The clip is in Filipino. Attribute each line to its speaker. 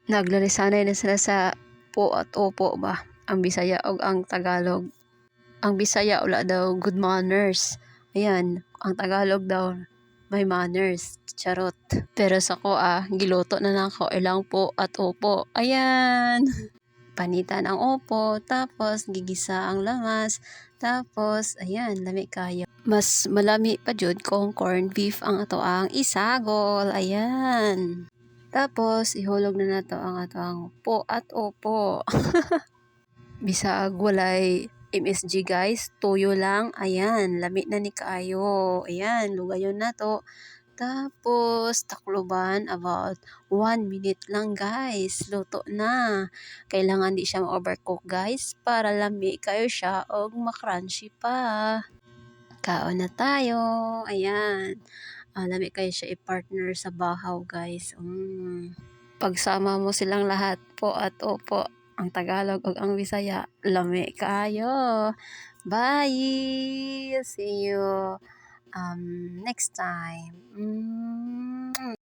Speaker 1: Naglalisanay na sila sa po at opo ba, ang Bisaya ug ang Tagalog. Ang Bisaya wala daw good manners. Ayan, ang Tagalog daw may manners. Charot. Pero sa ko giluto na nako ilang po at opo. Ayan. Panitan ang opo, tapos gigisa ang lamas, tapos ayan, lami kayo. Mas malami pa jud kung corned beef ang ato ang isagol. Ayan. Tapos ihulog na nato ang ato ang po at opo. Bisag walay MSG guys, tuyo lang. Ayan, lami na ni kaayo. Ayan, lugayon na to. Tapos takloban about 1 minute lang guys. Luto na. Kailangan di siya ma-overcook guys para lami kayo siya og makrunchy pa. Kaon na tayo. Ayan. Lami kayo siya i-partner sa bahaw guys. Pagsama mo silang lahat po at opo, ang Tagalog ug ang Bisaya, lami kayo. Bye! See you next time.